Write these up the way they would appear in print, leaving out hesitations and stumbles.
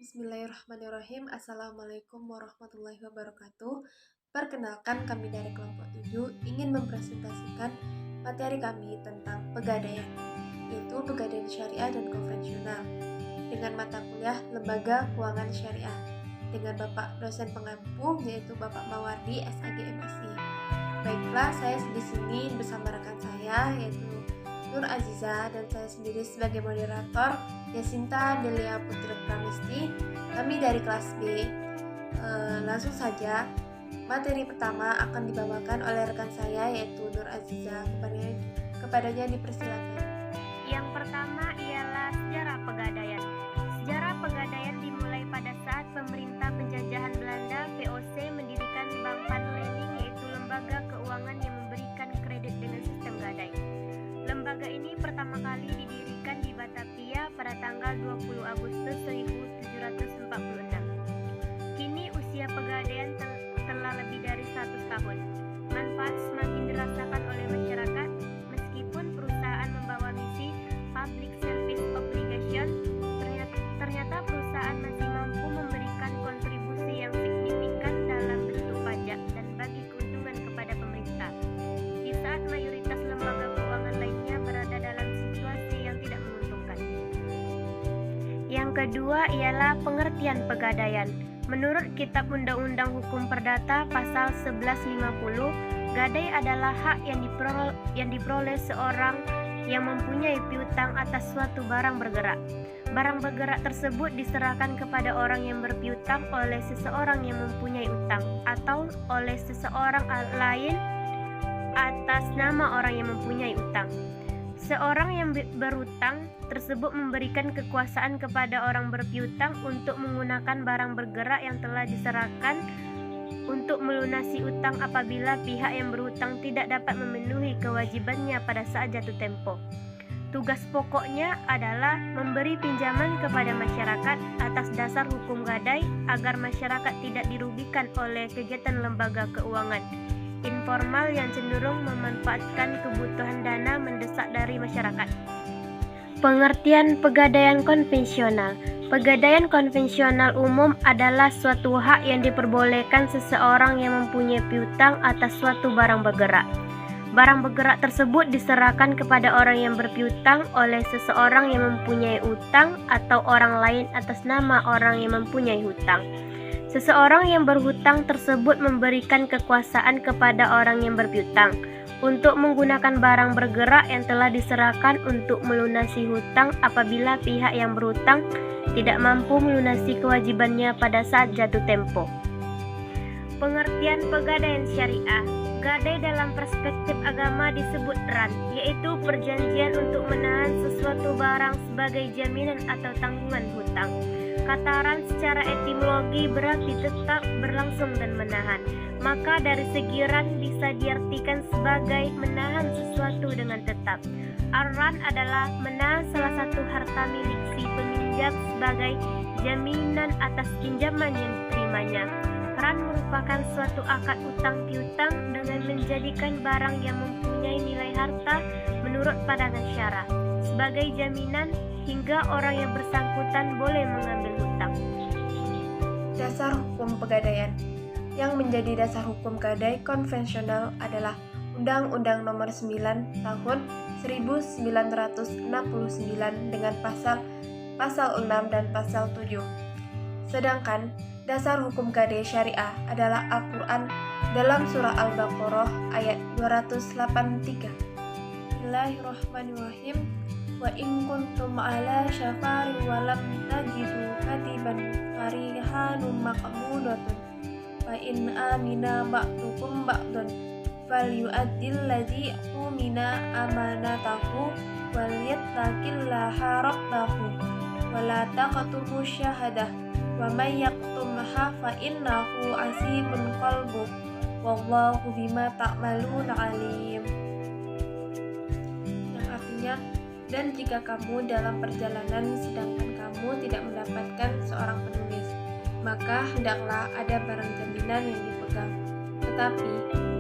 Bismillahirrahmanirrahim. Assalamualaikum warahmatullahi wabarakatuh. Perkenalkan, kami dari kelompok 7 ingin mempresentasikan materi kami tentang pegadaian, yaitu pegadaian syariah dan konvensional, dengan mata kuliah Lembaga Keuangan Syariah, dengan Bapak dosen pengampu yaitu Bapak Mawardi, SAG MSI. Baiklah, saya di sini bersama rekan saya yaitu Nur Aziza, dan saya sendiri sebagai moderator Yasinta Delia Putri Pramisti. Kami dari kelas B. Langsung saja, materi pertama akan dibawakan oleh rekan saya yaitu Nur Aziza. Kepadanya dipersilakan. Yang pertama ialah sejarah pegadaian. Sejarah pegadaian dimulai pada saat pemerintah penjajahan Belanda VOC mendirikan Bank Panlening, yaitu lembaga keuangan yang memberikan kredit dengan sistem gadai. Lembaga ini pertama kali didirikan di Batavia pada tanggal 20 Agustus 1746. Kini usia pegadaian telah lebih dari 100 tahun. Manfaat semakin dirasakan oleh masyarakat meskipun perusahaan membawa misi public service obligation. Ternyata perusahaan masih mampu memberikan kontribusi yang signifikan dalam bentuk pajak dan bagi keuntungan kepada pemerintah, di saat mayoritas lembaga keuangan lainnya berada dalam situasi yang tidak menguntungkan. Yang kedua ialah pengertian pegadaian. Menurut Kitab Undang-Undang Hukum Perdata pasal 1150, gadai adalah hak yang diperoleh seorang yang mempunyai piutang atas suatu barang bergerak. Barang bergerak tersebut diserahkan kepada orang yang berpiutang oleh seseorang yang mempunyai utang, atau oleh seseorang lain atas nama orang yang mempunyai utang. Seorang yang berutang tersebut memberikan kekuasaan kepada orang berpiutang untuk menggunakan barang bergerak yang telah diserahkan untuk melunasi utang apabila pihak yang berhutang tidak dapat memenuhi kewajibannya pada saat jatuh tempo. Tugas pokoknya adalah memberi pinjaman kepada masyarakat atas dasar hukum gadai agar masyarakat tidak dirugikan oleh kegiatan lembaga keuangan informal yang cenderung memanfaatkan kebutuhan dana mendesak dari masyarakat. Pengertian pegadaian konvensional. Pegadaian konvensional umum adalah suatu hak yang diperbolehkan seseorang yang mempunyai piutang atas suatu barang bergerak. Barang bergerak tersebut diserahkan kepada orang yang berpiutang oleh seseorang yang mempunyai utang atau orang lain atas nama orang yang mempunyai hutang. Seseorang yang berhutang tersebut memberikan kekuasaan kepada orang yang berpiutang untuk menggunakan barang bergerak yang telah diserahkan untuk melunasi hutang apabila pihak yang berhutang tidak mampu melunasi kewajibannya pada saat jatuh tempo. Pengertian pegadaian syariah. Gadai dalam perspektif agama disebut ran, yaitu perjanjian untuk menahan sesuatu barang sebagai jaminan atau tanggungan hutang. Kata ran secara etimologi berarti tetap, berlangsung, dan menahan. Maka dari segi ran bisa diartikan sebagai menahan sesuatu dengan tetap. Ar-ran adalah menahan salah satu harta milik si peminjam sebagai jaminan atas pinjaman yang diterimanya. Ran merupakan suatu akad utang piutang dengan menjadikan barang yang mempunyai nilai harta menurut pandangan syara sebagai jaminan hingga orang yang bersangkutan boleh mengambil hutang. Dasar hukum pegadaian. Yang menjadi dasar hukum gadai konvensional adalah Undang-Undang Nomor 9 Tahun 1969 dengan pasal 6 dan pasal 7. Sedangkan dasar hukum gadai syariah adalah Al-Quran dalam surah Al-Baqarah ayat 283. Bismillahirrahmanirrahim. Wa in kuntum ala syafari wa lam tajidu katiban farihanum maqbudatun wa in amina ba'dukum ba'dun falyu'addil ladzi tumina amanatahu wal yattaqillaha rabbahu wa la taqtumu syahadah wa may yaktumha fa innahu asimun qalbuh wallahu bima ta'maluna alim. Yang artinya, dan jika kamu dalam perjalanan sedangkan kamu tidak mendapatkan seorang penulis, maka hendaklah ada barang jaminan yang dipegang. Tetapi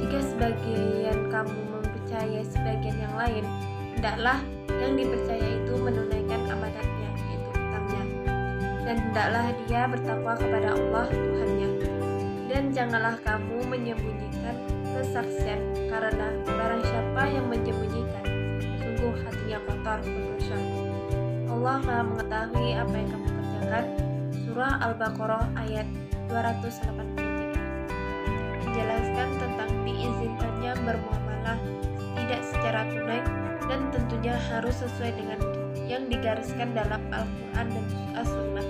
jika sebagian kamu mempercayai sebagian yang lain, hendaklah yang dipercaya itu menunaikan amanatnya, yaitu hutangnya. dan hendaklah dia bertakwa kepada Allah Tuhannya. Dan janganlah kamu menyembunyikan kesaksian, karena barang siapa yang menyembunyikan, sungguh hatinya kotor berdosa. Allah Maha mengetahui apa yang kamu kerjakan. Surah Al-Baqarah ayat 283 menjelaskan tentang diizinkannya bermuamalah tidak secara tunai dan tentunya harus sesuai dengan yang digariskan dalam Al-Quran dan As-Sunnah.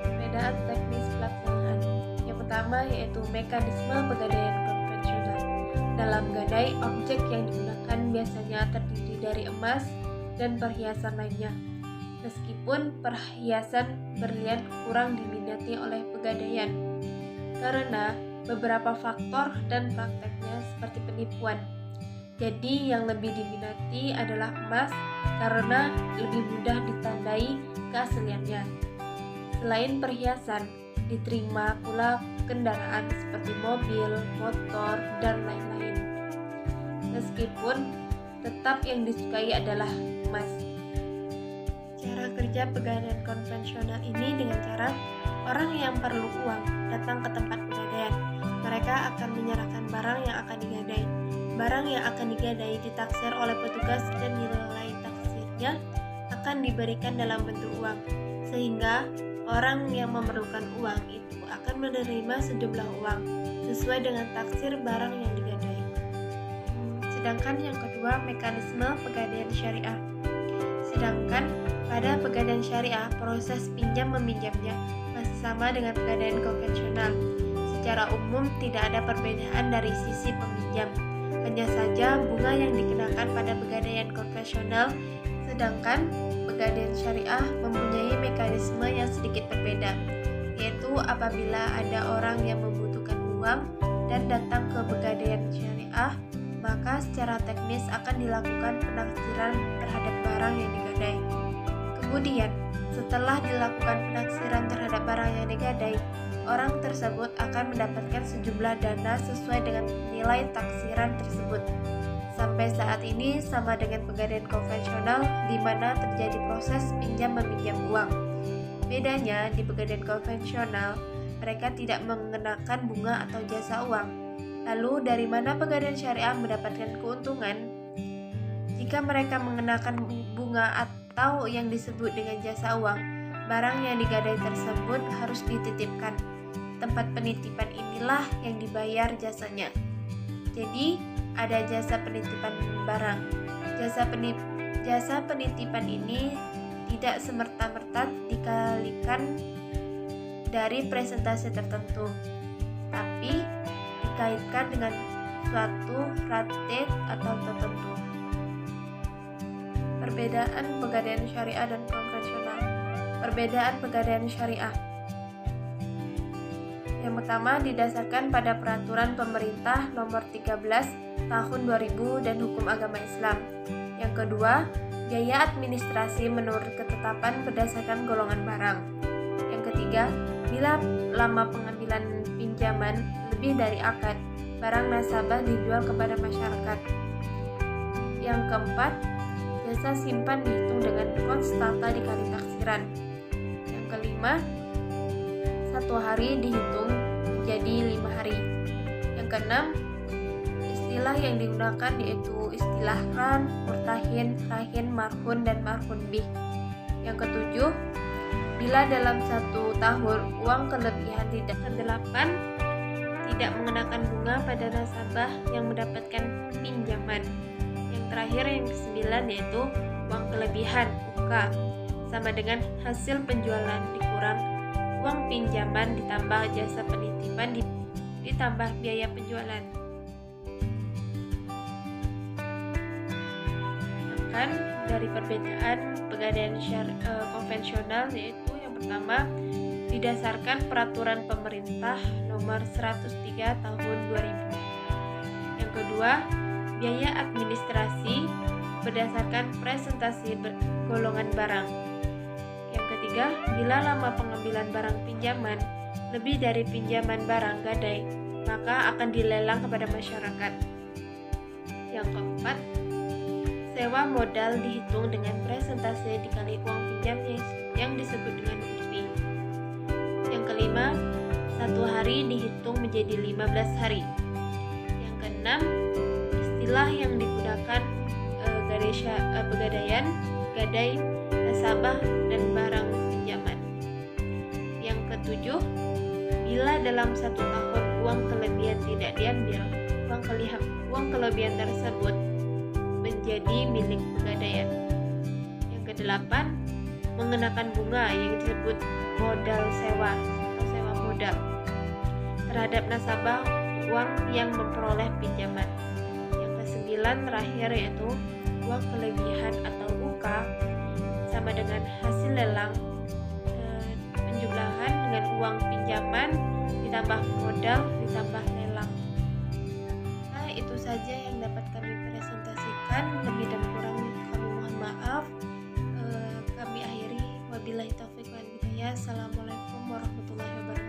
Perbedaan teknis pelaksanaan yang pertama yaitu mekanisme pegadaian konvensional. Dalam gadai, objek yang digunakan biasanya terdiri dari emas dan perhiasan lainnya. Meskipun perhiasan berlian kurang diminati oleh pegadaian karena beberapa faktor dan prakteknya seperti penipuan. Jadi yang lebih diminati adalah emas karena lebih mudah ditandai keasliannya. Selain perhiasan, diterima pula kendaraan seperti mobil, motor, dan lain-lain. Meskipun tetap yang disukai adalah emas. Cara kerja pegadaian konvensional ini dengan cara orang yang perlu uang datang ke tempat pegadaian. Mereka akan menyerahkan barang yang akan digadai. Barang yang akan digadai ditaksir oleh petugas dan nilai taksirnya akan diberikan dalam bentuk uang. Sehingga orang yang memerlukan uang itu akan menerima sejumlah uang sesuai dengan taksir barang yang digadai. Sedangkan yang kedua, mekanisme pegadaian syariah. Sedangkan pada pegadaian syariah, proses pinjam meminjamnya masih sama dengan pegadaian konvensional. Secara umum tidak ada perbedaan dari sisi peminjam. Hanya saja bunga yang dikenakan pada pegadaian konvensional, sedangkan pegadaian syariah mempunyai mekanisme yang sedikit berbeda, yaitu apabila ada orang yang membutuhkan uang dan datang ke pegadaian syariah, maka secara teknis akan dilakukan penaksiran terhadap barang yang digadai. Kemudian, setelah dilakukan penaksiran terhadap barang yang digadai, orang tersebut akan mendapatkan sejumlah dana sesuai dengan nilai taksiran tersebut. Sampai saat ini sama dengan pegadaian konvensional di mana terjadi proses pinjam-meminjam uang. Bedanya di pegadaian konvensional, mereka tidak mengenakan bunga atau jasa uang. Lalu dari mana pegadaian syariah mendapatkan keuntungan? Jika mereka mengenakan bunga atau yang disebut dengan jasa uang, barang yang digadai tersebut harus dititipkan. Tempat penitipan inilah yang dibayar jasanya. Jadi, ada jasa penitipan barang. Jasa penitipan ini tidak semerta-merta dikalikan dari presentasi tertentu, tapi dikaitkan dengan suatu rate atau tertentu. Perbedaan pegadaian syariah dan konvensional. Perbedaan pegadaian syariah. Yang pertama didasarkan pada peraturan pemerintah nomor 13 tahun 2000 dan hukum agama Islam. Yang kedua, biaya administrasi menurut ketetapan berdasarkan golongan barang. Yang ketiga, bila lama pengambilan pinjaman lebih dari akad, barang nasabah dijual kepada masyarakat. Yang keempat, jasa simpan dihitung dengan konstanta dikali taksiran. Yang kelima, 1 hari dihitung menjadi 5 hari. Yang keenam, istilah yang digunakan yaitu istilah ran, murtahin, rahin, marhun, dan marhun bih. Yang ketujuh, bila dalam 1 tahun uang kelebihan tidak ke-8 tidak mengenakan bunga pada nasabah yang mendapatkan pinjaman. Yang terakhir yang ke-9 yaitu uang kelebihan UK sama dengan hasil penjualan dikurang uang pinjaman ditambah jasa penitipan ditambah biaya penjualan. Sedangkan dari perbedaan pegadaian konvensional yaitu yang pertama didasarkan peraturan pemerintah nomor 103 tahun 2000. Yang kedua, biaya administrasi berdasarkan presentasi golongan barang. Yang ketiga, bila lama pengambilan barang pinjaman lebih dari pinjaman barang gadai, maka akan dilelang kepada masyarakat. Yang keempat, Sewa modal dihitung dengan presentase dikali uang pinjam yang disebut dengan UP. Yang kelima, 1 hari dihitung menjadi 15 hari. Yang keenam, istilah yang digunakan pegadaian, gadai, nasabah, dan barang pinjaman. Yang ketujuh, bila dalam 1 tahun uang kelebihan tidak diambil, uang kelebihan tersebut menjadi milik pegadaian. Yang kedelapan, mengenakan bunga yang disebut modal sewa atau sewa modal terhadap nasabah uang yang memperoleh pinjaman. Yang kesembilan terakhir yaitu uang kelebihan atau UK sama dengan hasil lelang penjumlahan dengan uang pinjaman ditambah modal ditambah lelang. Nah, itu saja yang dapat kami presentasikan. Lebih dan kurang kami mohon maaf. Kami akhiri, wabillahi taufiq wal hidayah. Assalamualaikum warahmatullahi wabarakatuh.